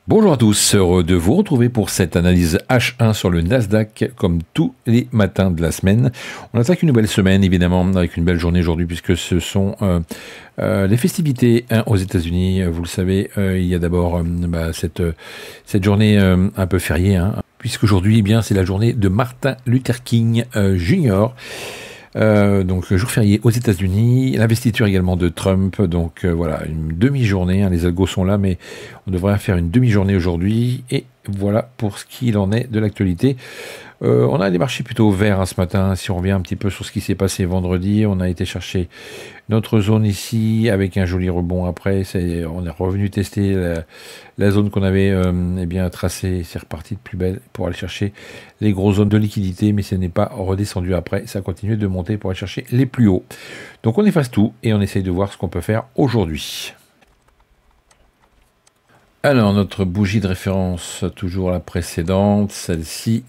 Bonjour à tous, heureux de vous retrouver pour cette analyse H1 sur le Nasdaq, comme tous les matins de la semaine. On attaque une nouvelle semaine, évidemment, avec une belle journée aujourd'hui, puisque ce sont les festivités aux États-Unis. Vous le savez, il y a d'abord cette journée un peu fériée, puisqu'aujourd'hui, eh bien, c'est la journée de Martin Luther King Jr., donc jour férié aux États-Unis, l'investiture également de Trump, donc voilà, une demi-journée, les algos sont là, mais on devrait faire une demi-journée aujourd'hui, et voilà pour ce qu'il en est de l'actualité. On a des marchés plutôt verts ce matin. Si on revient un petit peu sur ce qui s'est passé vendredi, on a été chercher notre zone ici avec un joli rebond après. On est revenu tester la zone qu'on avait bien tracée. C'est reparti de plus belle pour aller chercher les grosses zones de liquidité, mais ce n'est pas redescendu après. Ça a continué de monter pour aller chercher les plus hauts. Donc on efface tout et on essaye de voir ce qu'on peut faire aujourd'hui. Alors notre bougie de référence, toujours la précédente, celle-ci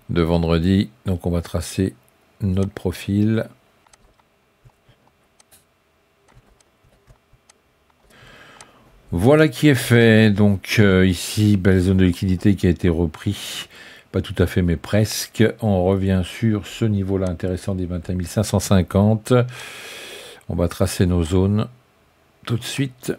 de vendredi. Donc on va tracer notre profil. Voilà qui est fait. Donc ici, belle zone de liquidité qui a été reprise. Pas tout à fait, mais presque. On revient sur ce niveau-là intéressant des 21 550. On va tracer nos zones tout de suite.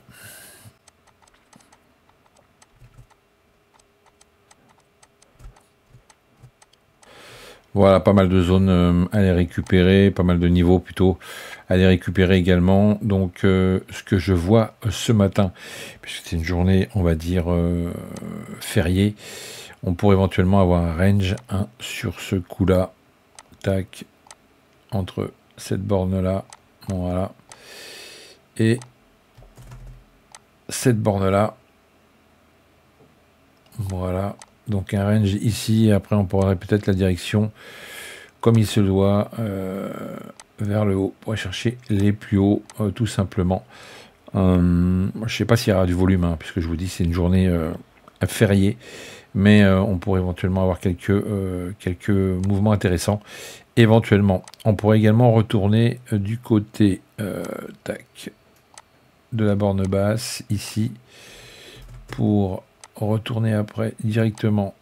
Voilà, pas mal de zones à les récupérer, pas mal de niveaux plutôt à les récupérer également. Donc, ce que je vois ce matin, puisque c'est une journée, on va dire, fériée, on pourrait éventuellement avoir un range sur ce coup-là. Tac, entre cette borne-là, voilà, et cette borne-là, voilà. Donc un range ici, et après on pourrait peut-être la direction, comme il se doit, vers le haut, pour aller chercher les plus hauts, tout simplement. Je ne sais pas s'il y aura du volume, puisque je vous dis c'est une journée fériée, mais on pourrait éventuellement avoir quelques mouvements intéressants. Éventuellement, on pourrait également retourner du côté tac, de la borne basse, ici, pour retourner après directement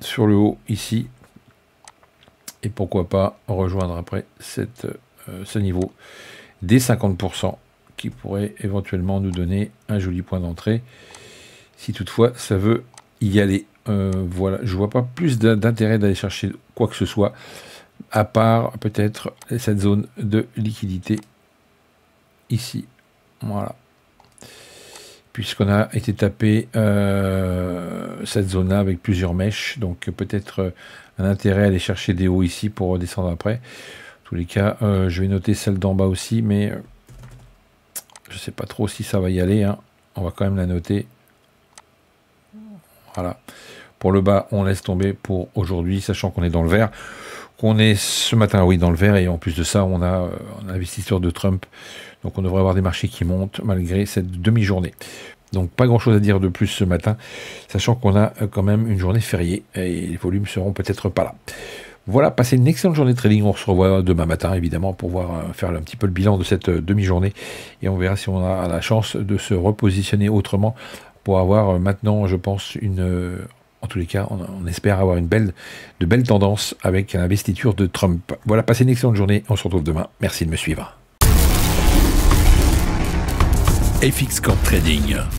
sur le haut ici, et pourquoi pas rejoindre après ce niveau des 50% qui pourrait éventuellement nous donner un joli point d'entrée si toutefois ça veut y aller. Voilà, je vois pas plus d'intérêt d'aller chercher quoi que ce soit à part peut-être cette zone de liquidité ici, voilà, puisqu'on a été tapé cette zone-là avec plusieurs mèches, donc peut-être un intérêt à aller chercher des hauts ici pour redescendre après. En tous les cas, je vais noter celle d'en bas aussi, mais je ne sais pas trop si ça va y aller. On va quand même la noter. Voilà. Pour le bas, on laisse tomber pour aujourd'hui, sachant qu'on est dans le vert. On est ce matin, oui, dans le vert, et en plus de ça, on a un investisseur de Trump. Donc on devrait avoir des marchés qui montent malgré cette demi-journée. Donc pas grand-chose à dire de plus ce matin, sachant qu'on a quand même une journée fériée, et les volumes seront peut-être pas là. Voilà, passez une excellente journée de trading. On se revoit demain matin, évidemment, pour faire un petit peu le bilan de cette demi-journée. Et on verra si on a la chance de se repositionner autrement pour avoir maintenant, je pense, en tous les cas, on espère avoir de belles tendances avec l'investiture de Trump. Voilà, passez une excellente journée. On se retrouve demain. Merci de me suivre. FX Corp Trading.